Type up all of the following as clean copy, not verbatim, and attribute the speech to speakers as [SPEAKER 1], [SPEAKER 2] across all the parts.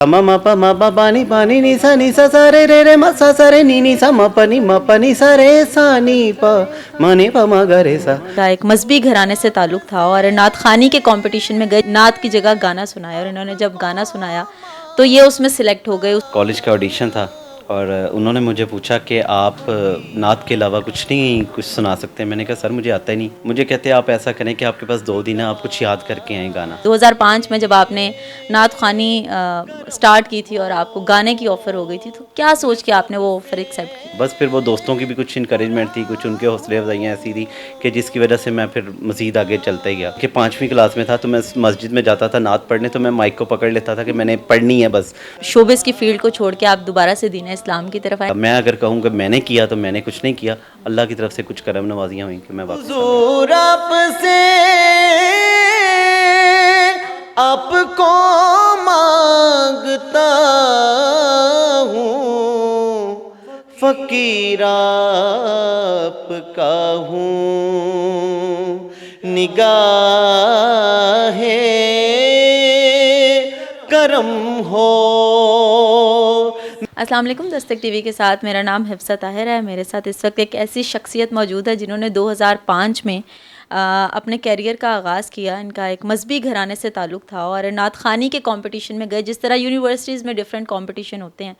[SPEAKER 1] म म प म प प नि प नि नि सा सा रे रे म सा रे नि सा म प नि सा रे सा नि प म नि प म ग रे सा।
[SPEAKER 2] का एक मजहबी घराने से ताल्लुक़ था और नात खानी के कंपटीशन में गए, नात की जगह गाना सुनाया और इन्होंने जब गाना सुनाया तो ये उसमें सिलेक्ट हो गए।
[SPEAKER 1] कॉलेज का ऑडिशन था और उन्होंने मुझे पूछा कि आप नात के अलावा कुछ नहीं कुछ सुना सकते हैं। मैंने कहा सर मुझे आता ही नहीं। मुझे कहते आप ऐसा करें कि आपके पास 2 दिन है, आप कुछ याद करके आएँ गाना।
[SPEAKER 2] 2005 में जब आपने नात खानी स्टार्ट की थी और आपको गाने की ऑफ़र हो गई थी, तो क्या सोच के आपने वो ऑफ़र एक्सेप्ट की?
[SPEAKER 1] बस फिर वो दोस्तों की भी कुछ इनकरेजमेंट थी, कुछ उनके हौसले अफ़ज़ाइयाँ ऐसी थी कि जिसकी वजह से मैं फिर मज़ीद आगे चलता ही गया। कि 5वीं क्लास में था तो मैं मस्जिद में जाता था नात पढ़ने, तो मैं माइक को पकड़ लेता था कि मैंने पढ़नी है बस।
[SPEAKER 2] शोबिज़ की फ़ील्ड को छोड़ के आप दोबारा से दीन इस्लाम की तरफ आए।
[SPEAKER 1] मैं अगर कहूँ कि मैंने किया तो मैंने कुछ नहीं किया, अल्लाह की तरफ से कुछ करम नवाजियाँ हुई कि मैं वापस आ गया। आपको मांगता हूँ, फ़कीर आपका हूँ, निगाहे करम हो।
[SPEAKER 2] अस्सलाम वालेकुम। दस्तक टीवी के साथ मेरा नाम हिफ्सा ताहिर है। मेरे साथ इस वक्त एक ऐसी शख्सियत मौजूद है जिन्होंने 2005 में अपने कैरियर का आगाज़ किया। इनका एक मजहबी घराने से ताल्लुक़ था और नात खानी के कंपटीशन में गए। जिस तरह यूनिवर्सिटीज़ में डिफरेंट कंपटीशन होते हैं,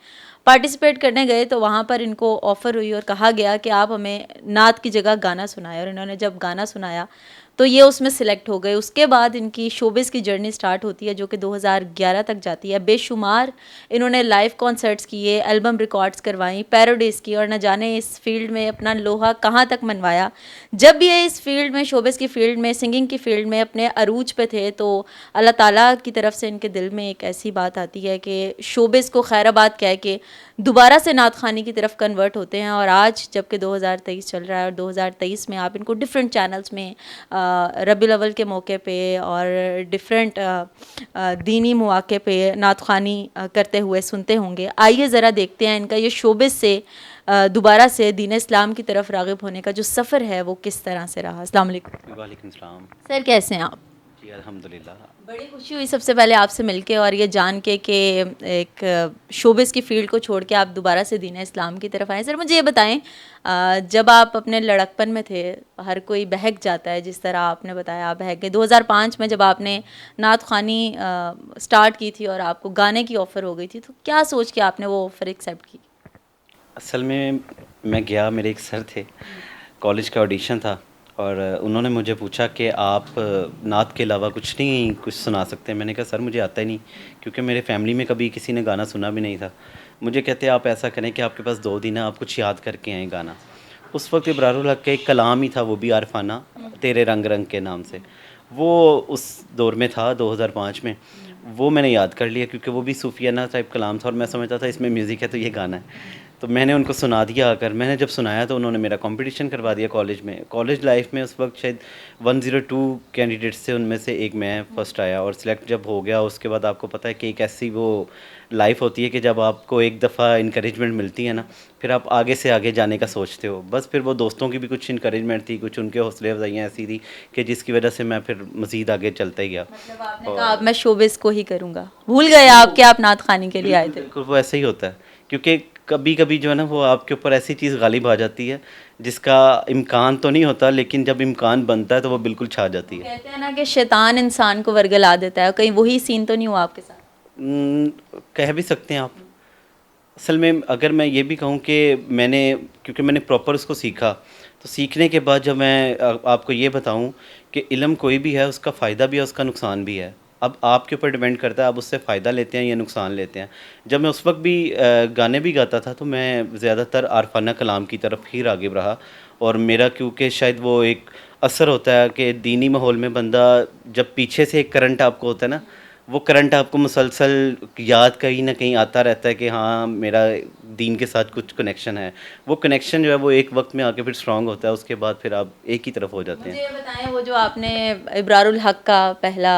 [SPEAKER 2] पार्टिसिपेट करने गए तो वहाँ पर इनको ऑफ़र हुई और कहा गया कि आप हमें नात की जगह गाना सुनाएं, और इन्होंने जब गाना सुनाया तो ये उसमें सिलेक्ट हो गए। उसके बाद इनकी शोबिज़ की जर्नी स्टार्ट होती है, जो कि 2011 तक जाती है। बेशुमार इन्होंने लाइव कॉन्सर्ट्स किए, एल्बम रिकॉर्ड्स करवाई, पैरोडीज़ की, और न जाने इस फील्ड में अपना लोहा कहाँ तक मनवाया। जब भी ये इस फील्ड में, शोबिज़ की फ़ील्ड में, सिंगिंग की फ़ील्ड में अपने अरूज पे थे, तो अल्लाह ताला की तरफ से इनके दिल में एक ऐसी बात आती है कि शोबिज़ को खैराबाद कह के दोबारा से नात खानी की तरफ कन्वर्ट होते हैं। और आज जबकि 2023 चल रहा है और 2023 में आप इनको डिफरेंट चैनल्स में रबीउल अव्वल के मौके पे और डिफरेंट दीनी मौके पे नात खानी करते हुए सुनते होंगे। आइए ज़रा देखते हैं इनका ये शोबिज़ से दोबारा से दीन इस्लाम की तरफ राग़िब होने का जो सफ़र है वो किस तरह से रहा। अस्सलाम वालेकुम।
[SPEAKER 1] वालेकुम सलाम।
[SPEAKER 2] सर, कैसे हैं आप?
[SPEAKER 1] जी अल्हम्दुलिल्लाह।
[SPEAKER 2] बड़ी खुशी हुई सबसे पहले आपसे मिलके और ये जान के कि एक शोबिज़ की फ़ील्ड को छोड़ के आप दोबारा से दीन इस्लाम की तरफ आए। सर, मुझे ये बताएं, जब आप अपने लड़कपन में थे, हर कोई बहक जाता है, जिस तरह आपने बताया आप बहक गए। 2005 में जब आपने नात खानी स्टार्ट की थी और आपको गाने की ऑफ़र हो गई थी, तो क्या सोच के आपने वो ऑफ़र एक्सेप्ट की?
[SPEAKER 1] असल में मैं गया, मेरे एक सर थे, कॉलेज का ऑडिशन था और उन्होंने मुझे पूछा कि आप नात के अलावा कुछ नहीं कुछ सुना सकते हैं। मैंने कहा सर मुझे आता ही नहीं, क्योंकि मेरे फैमिली में कभी किसी ने गाना सुना भी नहीं था। मुझे कहते आप ऐसा करें कि आपके पास 2 दिन है, आप कुछ याद करके आएँ गाना। उस वक्त इब्रारुल हक का एक कलाम ही था, वो भी आरफाना, तेरे रंग रंग के नाम से। वो उस दौर में था 2005 में। वो मैंने याद कर लिया क्योंकि वो भी सूफियाना टाइप कलाम था और मैं समझता था इसमें म्यूज़िक है तो ये गाना है। तो मैंने उनको सुना दिया आकर। मैंने जब सुनाया तो उन्होंने मेरा कंपटीशन करवा दिया कॉलेज में। कॉलेज लाइफ में उस वक्त शायद 102 कैंडिडेट्स थे, उनमें से एक मैं फ़र्स्ट आया और सिलेक्ट जब हो गया उसके बाद आपको पता है कि एक ऐसी वो लाइफ होती है कि जब आपको एक दफ़ा इनकरेजमेंट मिलती है ना, फिर आप आगे से आगे जाने का सोचते हो। बस फिर वो दोस्तों की भी कुछ इनकरेजमेंट थी, कुछ उनके हौसले अफ़ज़ाइयाँ ऐसी थी कि जिसकी वजह से मैं फिर मज़ीद आगे चलता ही गया।
[SPEAKER 2] मतलब आपने कहा अब मैं शोबिज़ को ही करूँगा, भूल गए आप कि आप नात खानी के लिए आए थे।
[SPEAKER 1] बिल्कुल वो ऐसा ही होता है, क्योंकि कभी-कभी जो है ना वो आपके ऊपर ऐसी चीज़ गालिब आ जाती है जिसका इम्कान तो नहीं होता, लेकिन जब इम्कान बनता है तो वो बिल्कुल छा जाती है।
[SPEAKER 2] कहते हैं ना कि शैतान इंसान को वर्गला देता है, कहीं वही सीन तो नहीं हुआ आपके साथ?
[SPEAKER 1] कह भी सकते हैं आप। असल में अगर मैं ये भी कहूँ कि क्योंकि मैंने प्रॉपर उसको सीखा, तो सीखने के बाद जब मैं आपको ये बताऊँ कि इल्म कोई भी है उसका फ़ायदा भी है, उसका नुकसान भी है। अब आपके ऊपर डिपेंड करता है आप उससे फ़ायदा लेते हैं या नुकसान लेते हैं। जब मैं उस वक़्त भी गाने भी गाता था तो मैं ज़्यादातर आरफ़ाना कलाम की तरफ ही राग़िब रहा और मेरा क्योंकि शायद वो एक असर होता है कि दीनी माहौल में बंदा जब पीछे से एक करंट आपको होता है ना, वो करंट आपको मुसलसल याद कहीं न कहीं आता रहता है कि हाँ, मेरा दीन के साथ कुछ कनेक्शन है। वो कनेक्शन जो है वो एक वक़्त में आके फिर स्ट्रॉन्ग होता है, उसके बाद फिर आप एक ही तरफ हो जाते
[SPEAKER 2] मुझे
[SPEAKER 1] हैं।
[SPEAKER 2] ये बताएं, वो जो आपने इब्रारुल हक का पहला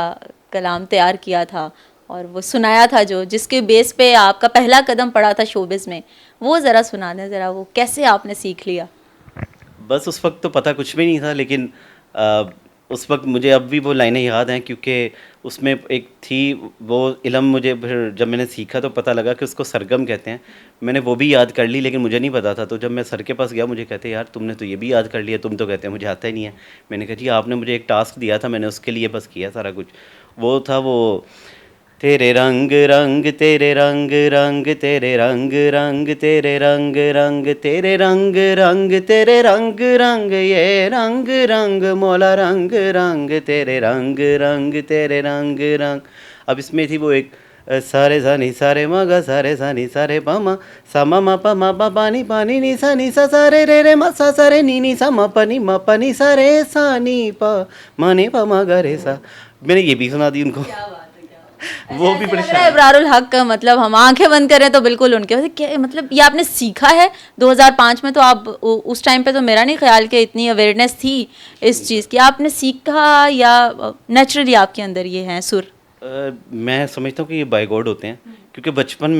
[SPEAKER 2] कलाम तैयार किया था और वो सुनाया था, जो जिसके बेस पे आपका पहला कदम पड़ा था शोबिज़ में, वो ज़रा सुना दें। ज़रा वो कैसे आपने सीख लिया?
[SPEAKER 1] बस उस वक़्त तो पता कुछ भी नहीं था, लेकिन उस वक्त मुझे अब भी वो लाइनें याद हैं, क्योंकि उसमें एक थी वो इल्म, मुझे फिर जब मैंने सीखा तो पता लगा कि उसको सरगम कहते हैं। मैंने वो भी याद कर ली, लेकिन मुझे नहीं पता था। तो जब मैं सर के पास गया, मुझे कहते यार तुमने तो ये भी याद कर लिया, तुम तो कहते हैं मुझे आता ही नहीं है। मैंने कहा जी आपने मुझे एक टास्क दिया था, मैंने उसके लिए बस किया सारा कुछ। वो था वो, तेरे रंग रंग तेरे रंग रंग तेरे रंग रंग तेरे रंग रंग तेरे रंग रंग तेरे रंग रंग ये रंग रंग मौला रंग रंग तेरे रंग रंग तेरे रंग रंग। अब इसमें थी वो एक सारे सा नी सारे मगा सारे सा नी सारे पामा सा मा मा पा मा पा पानी पानी नी सा सारे रे मा सा सारे नी सा मा पा नी सा रे सा नी पा मा नी पा मा गा रे सा। मैंने ये भी सुना दी उनको। वो भी
[SPEAKER 2] ऐसे लग रहा है
[SPEAKER 1] परेशान।
[SPEAKER 2] इब्रारुल हक का, मतलब हम आंखें बंद करें तो बिल्कुल उनके वैसे क्या, मतलब ये आपने सीखा है 2005 में? तो आप उस टाइम पे तो मेरा नहीं ख्याल कि इतनी अवेयरनेस थी इस चीज़ की। आपने सीखा या नेचुरली आपके अंदर ये हैं सुर?
[SPEAKER 1] मैं समझता हूँ कि ये बाय गॉड होते हैं, क्योंकि बचपन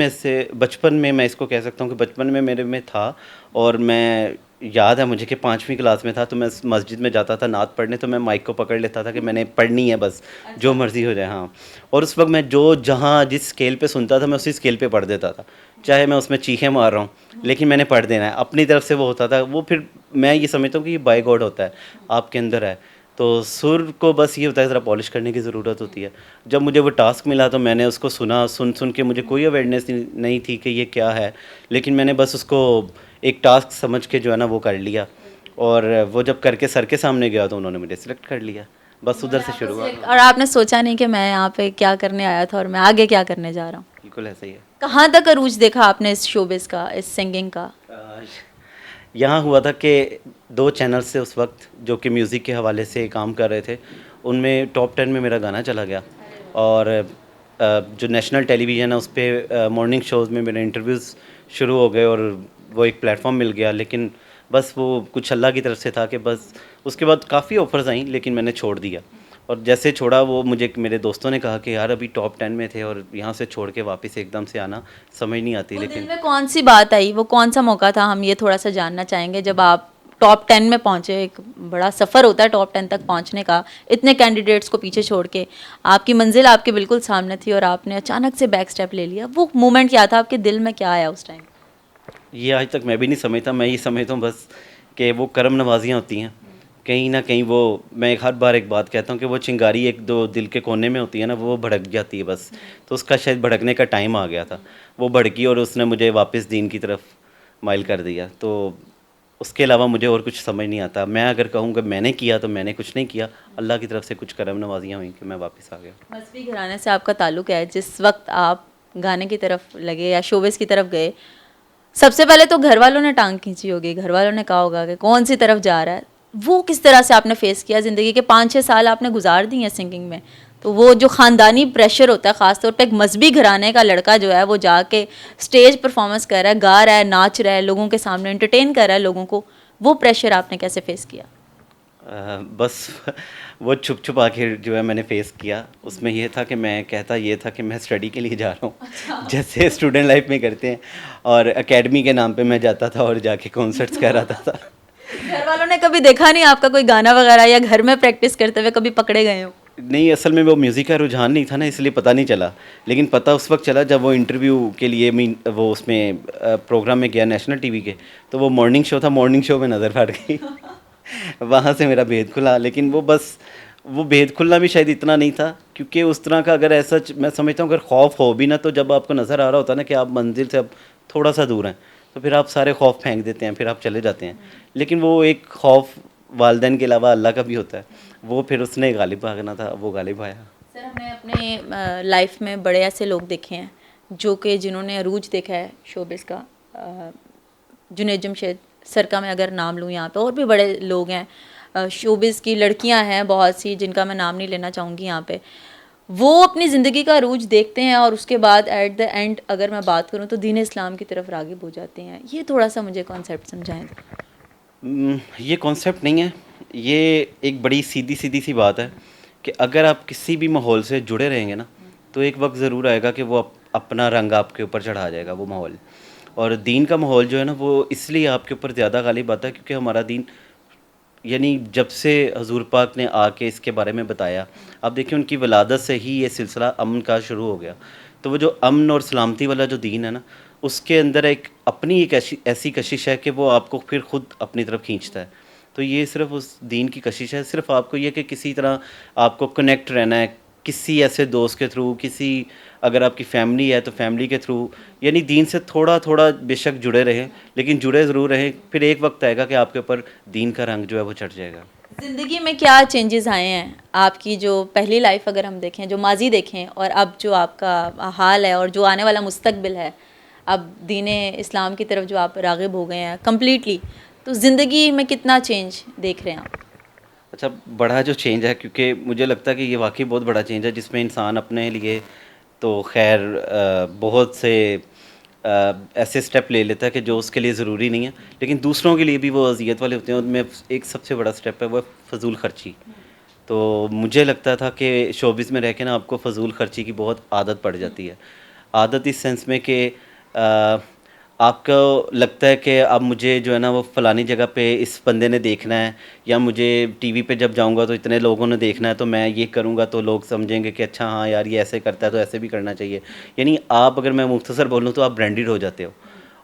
[SPEAKER 1] में मैं इसको कह सकता हूँ कि बचपन में मेरे में था। और मैं याद है मुझे कि 5वीं क्लास में था, तो मैं मस्जिद में जाता था नात पढ़ने, तो मैं माइक को पकड़ लेता था कि मैंने पढ़नी है बस, जो मर्ज़ी हो जाए। हाँ, और उस वक्त मैं जो जहाँ जिस स्केल पे सुनता था मैं उसी स्केल पे पढ़ देता था, चाहे मैं उसमें चीखें मार रहा हूँ, लेकिन मैंने पढ़ देना है अपनी तरफ से। वो होता था वो, फिर मैं ये समझता हूँ कि ये बाय गॉड होता है, आपके अंदर है। तो सुर को बस ये होता है ज़रा पॉलिश करने की ज़रूरत होती है। जब मुझे वो टास्क मिला तो मैंने उसको सुना, सुन सुन के मुझे कोई अवेयरनेस नहीं थी कि ये क्या है, लेकिन मैंने बस उसको एक टास्क समझ के जो है ना वो कर लिया। और वो जब करके सर के सामने गया तो उन्होंने मुझे सिलेक्ट कर लिया, बस उधर से शुरू हुआ।
[SPEAKER 2] और आपने सोचा नहीं कि मैं यहाँ पे क्या करने आया था और मैं आगे क्या करने जा रहा हूँ?
[SPEAKER 1] बिल्कुल ऐसा ही है।
[SPEAKER 2] कहाँ तक अरूज देखा आपने इस शोबिस का, इस सिंगिंग का?
[SPEAKER 1] यहाँ हुआ था कि 2 चैनल्स से उस वक्त जो कि म्यूज़िक के हवाले से काम कर रहे थे, उनमें टॉप 10 में मेरा गाना चला गया। और जो नेशनल टेलीविज़न है उस पे मॉर्निंग शोज़ में मेरे इंटरव्यूज़ शुरू हो गए, और वो एक प्लेटफॉर्म मिल गया। लेकिन बस वो कुछ अल्लाह की तरफ से था कि बस उसके बाद काफ़ी ऑफ़र्स आई, लेकिन मैंने छोड़ दिया। और जैसे छोड़ा, वो मुझे मेरे दोस्तों ने कहा कि यार अभी टॉप 10 में थे और यहाँ से छोड़ के वापस एकदम से आना समझ नहीं आती।
[SPEAKER 2] वो दिल
[SPEAKER 1] लेकिन
[SPEAKER 2] में कौन सी बात आई, वो कौन सा मौका था, हम ये थोड़ा सा जानना चाहेंगे। जब आप टॉप 10 में पहुंचे, एक बड़ा सफ़र होता है टॉप 10 तक पहुंचने का, इतने कैंडिडेट्स को पीछे छोड़ के आपकी मंजिल आपके बिल्कुल सामने थी और आपने अचानक से बैक स्टेप ले लिया। वो मोमेंट क्या था, आपके दिल में क्या आया उस टाइम?
[SPEAKER 1] ये आज तक मैं भी नहीं समझता। मैं ये समझता हूँ बस कि वो करम नवाजियाँ होती हैं कहीं ना कहीं। वो मैं हर बार एक बात कहता हूँ कि वो चिंगारी एक दो दिल के कोने में होती है ना, वो भड़क जाती है बस। तो उसका शायद भड़कने का टाइम आ गया था, वो भड़की और उसने मुझे वापस दीन की तरफ माइल कर दिया। तो उसके अलावा मुझे और कुछ समझ नहीं आता। मैं अगर कहूँ कि मैंने किया तो मैंने कुछ नहीं किया, अल्लाह की तरफ से कुछ करम नवाजियाँ हुई कि मैं वापस आ गया।
[SPEAKER 2] मसवी घराने से आपका ताल्लुक़ है। जिस वक्त आप गाने की तरफ लगे या शोबिस की तरफ गए, सबसे पहले तो घर वालों ने टांग खींची होगी, घर वालों ने कहा होगा कि कौन सी तरफ जा रहा है। वो किस तरह से आपने फेस किया? ज़िंदगी के 5-6 साल आपने गुजार दिए हैं सिंगिंग में, तो वो जो ख़ानदानी प्रेशर होता है, ख़ासतौर पे एक मजहबी घराने का लड़का जो है वो जाके स्टेज परफॉर्मेंस कर रहा है, गा रहा है, नाच रहा है, लोगों के सामने एंटरटेन कर रहा है लोगों को, वो प्रेशर आपने कैसे फेस किया?
[SPEAKER 1] बस वो छुप छुप आके जो है मैंने फेस किया। उसमें ये था कि मैं कहता ये था कि मैं स्टडी के लिए जा रहा हूँ, जैसे स्टूडेंट लाइफ में करते हैं। और एकेडमी के नाम पे मैं जाता था और जाके कॉन्सर्ट्स कराता था।
[SPEAKER 2] घर वालों ने कभी देखा नहीं आपका कोई गाना वगैरह, या घर में प्रैक्टिस करते हुए कभी पकड़े गए हो?
[SPEAKER 1] नहीं, असल में वो म्यूज़िक का रुझान नहीं था ना, इसलिए पता नहीं चला। लेकिन पता उस वक्त चला जब वो इंटरव्यू के लिए वो उसमें प्रोग्राम में गया नेशनल टीवी के, तो वो मॉर्निंग शो था, मॉर्निंग शो में नज़र पड़ गई। वहाँ से मेरा भेद खुला। लेकिन वो बस वो भेद खुलना भी शायद इतना नहीं था, क्योंकि उस तरह का अगर ऐसा मैं समझता हूँ अगर खौफ हो भी ना, तो जब आपको नज़र आ रहा होता है ना कि आप मंजिल से अब थोड़ा सा दूर हैं, तो फिर आप सारे खौफ फेंक देते हैं, फिर आप चले जाते हैं। लेकिन वो एक खौफ वालिदैन के अलावा अल्लाह का भी होता है, वो फिर उसने गालिब भागना था, वो गालिब आया।
[SPEAKER 2] सर, हमने अपने लाइफ में बड़े ऐसे लोग देखे हैं जो कि जिन्होंने अरूज देखा है शोबिस का। जुनैद जमशेद सर का मैं अगर नाम लूँ यहाँ पे, और भी बड़े लोग हैं, शोबिस की लड़कियाँ हैं बहुत सी जिनका मैं नाम नहीं लेना चाहूँगी यहाँ पे। वो अपनी ज़िंदगी का अरूज देखते हैं और उसके बाद एट द एंड अगर मैं बात करूँ तो दीन इस्लाम की तरफ राग़िब हो जाते हैं। ये थोड़ा सा मुझे कॉन्सेप्ट समझाएं।
[SPEAKER 1] ये कॉन्सेप्ट नहीं है, ये एक बड़ी सीधी सीधी सी बात है कि अगर आप किसी भी माहौल से जुड़े रहेंगे ना, तो एक वक्त ज़रूर आएगा कि वो अपना रंग आपके ऊपर चढ़ा जाएगा वो माहौल। और दीन का माहौल जो है ना, वो इसलिए आपके ऊपर ज़्यादा गालिब आता है क्योंकि हमारा दीन यानी जब से हजूर पाक ने आके इसके बारे में बताया, अब देखिए उनकी वलादत से ही ये सिलसिला अमन का शुरू हो गया। तो वो जो अमन और सलामती वाला जो दीन है ना, उसके अंदर एक अपनी एक ऐसी ऐसी कशिश है कि वो आपको फिर खुद अपनी तरफ खींचता है। तो ये सिर्फ़ उस दीन की कशिश है, सिर्फ़ आपको ये कि किसी तरह आपको कनेक्ट रहना है, किसी ऐसे दोस्त के थ्रू, किसी अगर आपकी फैमिली है तो फैमिली के थ्रू, यानी दीन से थोड़ा-थोड़ा बेशक जुड़े रहें, लेकिन जुड़े ज़रूर रहें। फिर एक वक्त आएगा कि आपके ऊपर दीन का रंग जो है वो चढ़ जाएगा।
[SPEAKER 2] ज़िंदगी में क्या चेंजेस आए हैं आपकी, जो पहली लाइफ अगर हम देखें, जो माजी देखें, और अब जो आपका हाल है और जो आने वाला मुस्तकबिल है, अब दीन इस्लाम की तरफ जो आप राग़िब हो गए हैं कम्प्लीटली, तो ज़िंदगी में कितना चेंज देख रहे हैं आप?
[SPEAKER 1] अच्छा, बड़ा जो चेंज है, क्योंकि मुझे लगता है कि ये वाक़ई बहुत बड़ा चेंज है जिसमें इंसान अपने लिए तो ख़ैर बहुत से ऐसे स्टेप ले लेता है कि जो उसके लिए ज़रूरी नहीं है, लेकिन दूसरों के लिए भी वो अज़ियत वाले होते हैं। उनमें एक सबसे बड़ा स्टेप है वो है फ़ज़ूल ख़र्ची। तो मुझे लगता था कि शोबिज़ में रह के ना आपको फ़ज़ूल ख़र्ची की बहुत आदत पड़ जाती है। आदत इस सेंस में कि आपको लगता है कि अब मुझे जो है ना वो फ़लानी जगह पे इस बंदे ने देखना है, या मुझे टीवी पे जब जाऊँगा तो इतने लोगों ने देखना है, तो मैं ये करूँगा तो लोग समझेंगे कि अच्छा हाँ यार ये ऐसे करता है तो ऐसे भी करना चाहिए। यानी आप, अगर मैं मुख्तसर बोलूँ, तो आप ब्रांडेड हो जाते हो,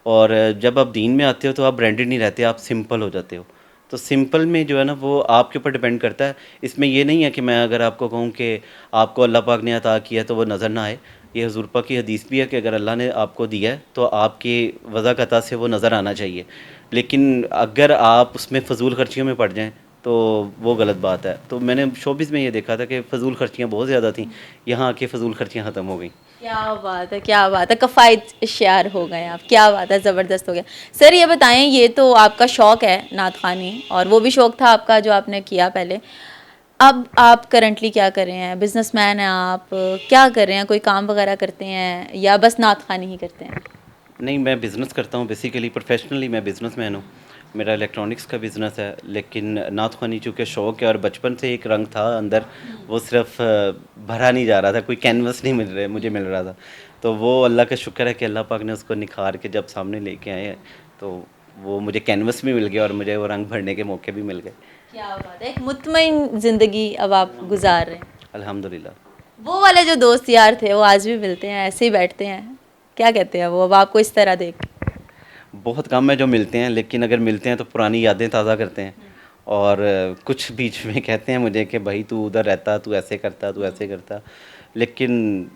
[SPEAKER 1] और जब आप दीन में आते हो तो आप ब्रांडेड नहीं रहते, आप सिंपल हो जाते हो। तो सिंपल में जो है ना वो आपके ऊपर डिपेंड करता है। इसमें ये नहीं है कि मैं अगर आपको कहूँ कि आपको अल्लाह पाक ने अता किया तो वो नज़र ना आए। ये हुज़ूर पाक की हदीस भी है कि अगर अल्लाह ने आपको दिया है तो आपकी वज़ाक़ता से वो नज़र आना चाहिए। लेकिन अगर आप उसमें फ़ज़ूल ख़र्चियों में पड़ जाएँ तो वो गलत बात है। तो मैंने शोबिज़ में ये देखा था कि फ़ज़ूल ख़र्चियाँ बहुत ज़्यादा थीं, यहाँ आके फ़ज़ूल ख़र्चियाँ ख़त्म हो गईं।
[SPEAKER 2] क्या बात है, क्या बात है, किफ़ायत शायर हो गए आप, क्या बात है, ज़बरदस्त हो गया। सर ये बताएं, ये तो आपका शौक़ है नात ख़वानी, और वो भी शौक़ था आपका जो आपने किया पहले, अब आप करंटली क्या कर रहे हैं? बिज़नेसमैन हैं आप, क्या कर रहे हैं? कोई काम वगैरह करते हैं या बस नात ख़वानी ही करते हैं?
[SPEAKER 1] नहीं, मैं बिज़नेस करता हूँ, बेसिकली प्रोफ़ेशनली मैं बिज़नेसमैन हूँ। मेरा इलेक्ट्रॉनिक्स का बिज़नेस है, लेकिन नात ख़वानी चूँकि शौक़ है और बचपन से एक रंग था अंदर, वो सिर्फ़ भरा नहीं जा रहा था, कोई कैनवस नहीं मुझे मिल रहा था। तो वो अल्लाह का शुक्र है कि अल्लाह पाक ने उसको निखार के जब सामने लेके आए हैं, तो वो मुझे कैनवस भी मिल गया और मुझे वो रंग भरने के मौके भी मिल गए।
[SPEAKER 2] क्या बात है, एक मुतमईन ज़िंदगी अब आप गुज़ार रहे हैं।
[SPEAKER 1] अल्हम्दुलिल्लाह।
[SPEAKER 2] वो वाले जो दोस्त यार थे वो आज भी मिलते हैं, ऐसे ही बैठते हैं, क्या कहते हैं वो अब आपको इस तरह देख के?
[SPEAKER 1] बहुत कम है जो मिलते हैं, लेकिन अगर मिलते हैं तो पुरानी यादें ताज़ा करते हैं। और कुछ बीच में कहते हैं मुझे कि भाई तू उधर रहता, तू ऐसे करता, तू ऐसे करता। लेकिन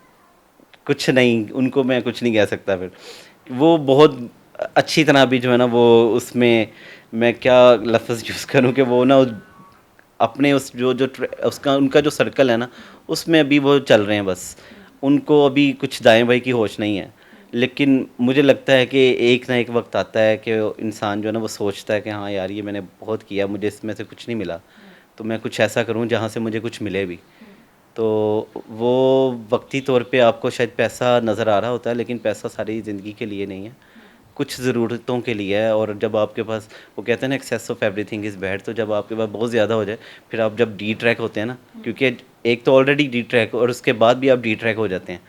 [SPEAKER 1] कुछ नहीं, उनको मैं कुछ नहीं कह सकता फिर। वो बहुत अच्छी तरह अभी जो है ना वो उसमें, मैं क्या लफ़्ज़ यूज़ करूँ कि वो ना अपने उस जो जो ट्र उसका उनका जो सर्कल है ना, उसमें अभी वो चल रहे हैं बस। उनको अभी कुछ दाएँ-बाएँ की होश नहीं है। लेकिन मुझे लगता है कि एक ना एक वक़्त आता है कि इंसान जो है ना वो सोचता है कि हाँ यार, ये मैंने बहुत किया, मुझे इसमें से कुछ नहीं मिला, तो मैं कुछ ऐसा करूँ जहाँ से मुझे कुछ मिले भी। तो वो वक़्ती तौर पे आपको शायद पैसा नज़र आ रहा होता है, लेकिन पैसा सारी ज़िंदगी के लिए नहीं है, कुछ ज़रूरतों के लिए है। और जब आपके पास, वो कहते हैं ना, excess of everything is bad, तो जब आपके पास बहुत ज़्यादा हो जाए, फिर आप जब डी ट्रैक होते हैं ना, क्योंकि एक तो ऑलरेडी डी ट्रैक और उसके बाद भी आप डी ट्रैक हो जाते हैं,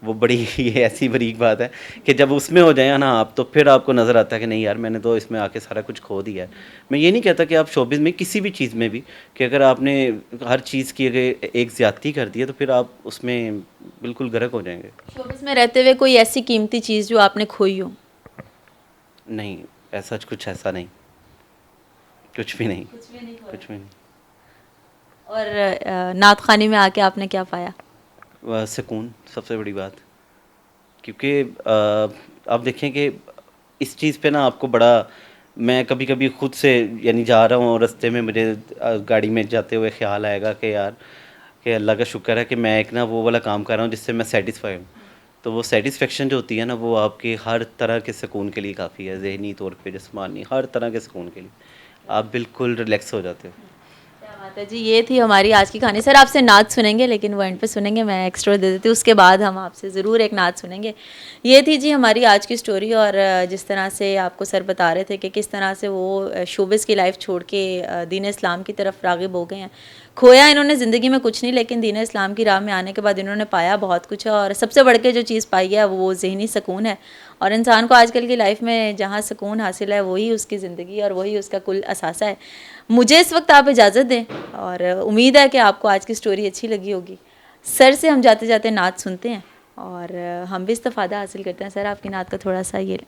[SPEAKER 1] वो बड़ी ये ऐसी बारीक बात है कि जब उसमें हो जाए ना आप, तो फिर आपको नज़र आता है कि नहीं यार, मैंने तो इसमें आके सारा कुछ खो दिया है। मैं ये नहीं कहता कि आप शोबिज़ में किसी भी चीज़ में भी, कि अगर आपने हर चीज़ की अगर एक ज़्यादती कर दी है तो फिर आप उसमें बिल्कुल गर्क हो जाएंगे।
[SPEAKER 2] शोबिज़ में रहते हुए कोई ऐसी कीमती चीज़ जो आपने खोई हो?
[SPEAKER 1] नहीं, ऐसा कुछ ऐसा नहीं, कुछ भी नहीं,
[SPEAKER 2] कुछ भी नहीं खोया।
[SPEAKER 1] कुछ भी नहीं।
[SPEAKER 2] और नात ख़वानी में आके आपने क्या पाया?
[SPEAKER 1] सुकून सबसे बड़ी बात, क्योंकि आप देखें कि इस चीज़ पे ना आपको बड़ा, मैं कभी कभी खुद से, यानी जा रहा हूँ और रास्ते में मुझे गाड़ी में जाते हुए ख्याल आएगा कि यार, कि अल्लाह का शुक्र है कि मैं एक ना वो वाला काम कर रहा हूँ जिससे मैं सेटिस्फाई हूँ। तो वो सेटिस्फेक्शन जो होती है ना, वो आपके हर तरह के सुकून के लिए काफ़ी है, ज़हनी तौर पे, जिस्मानी, हर तरह के सुकून के लिए आप बिल्कुल रिलैक्स हो जाते हो।
[SPEAKER 2] क्या बात है जी, ये थी हमारी आज की कहानी। सर आपसे नात सुनेंगे, लेकिन वो एंड पे सुनेंगे, मैं एक्स्ट्रा दे देती हूँ, उसके बाद हम आपसे ज़रूर एक नात सुनेंगे। ये थी जी हमारी आज की स्टोरी, और जिस तरह से आपको सर बता रहे थे कि किस तरह से वो शोबिज़ की लाइफ छोड़ के दीन इस्लाम की तरफ राग़िब हो गए हैं। खोया इन्होंने ज़िंदगी में कुछ नहीं, लेकिन दीन इस्लाम की राह में आने के बाद इन्होंने पाया बहुत कुछ है। और सबसे बढ़ के जो चीज़ पाई है वो ज़हनी सुकून है। और इंसान को आजकल की लाइफ में जहाँ सुकून हासिल है वही उसकी ज़िंदगी और वही उसका कुल असासा है। मुझे इस वक्त आप इजाज़त दें और उम्मीद है कि आपको आज की स्टोरी अच्छी लगी होगी। सर से हम जाते जाते नात सुनते हैं और हम भी इस्तिफ़ादा हासिल करते हैं। सर आपकी नात का थोड़ा सा ये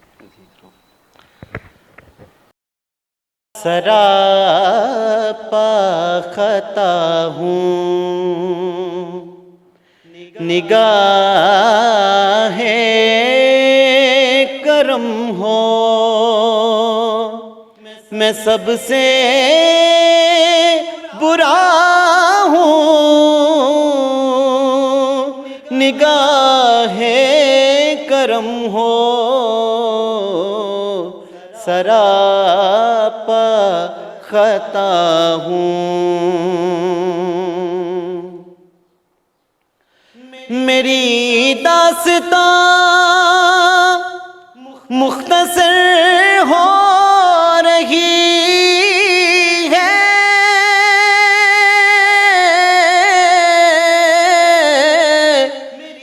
[SPEAKER 1] सरापा खता हूँ, निगाहे करम हो, मैं सबसे बुरा हूँ, निगाहे करम हो, सरापा खता हूँ। मेरी दास्तां मुख्तसर हो रही है,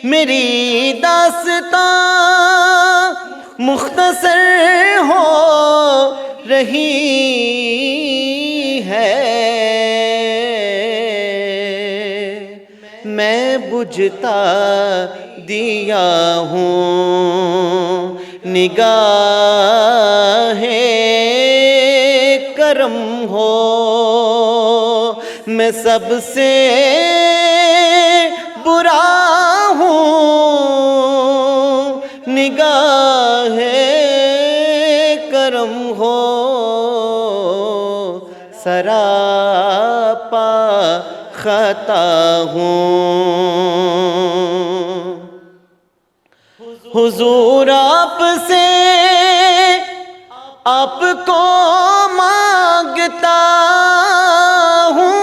[SPEAKER 1] मेरी दास्तां मुख्तसर हो रही है, मैं बुझता दिया हूँ, निगाहे करम हो, मैं सबसे बुरा हूँ, निगाहे करम हो, सरापा खता हूँ। हुजूर आपसे आपको मांगता हूँ,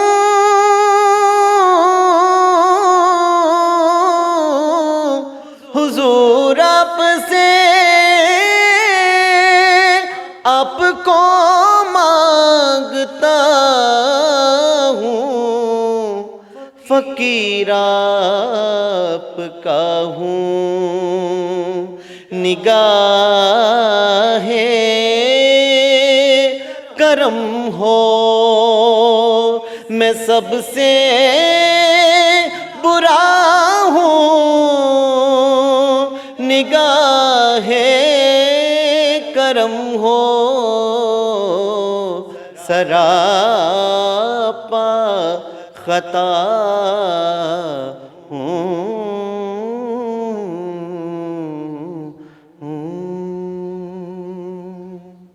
[SPEAKER 1] हुजूर आपसे आपको मांगता हूँ, फकीर आपका हूँ, निगाहे करम हो, मैं सबसे बुरा हूँ, निगाहे करम हो, सरापा खता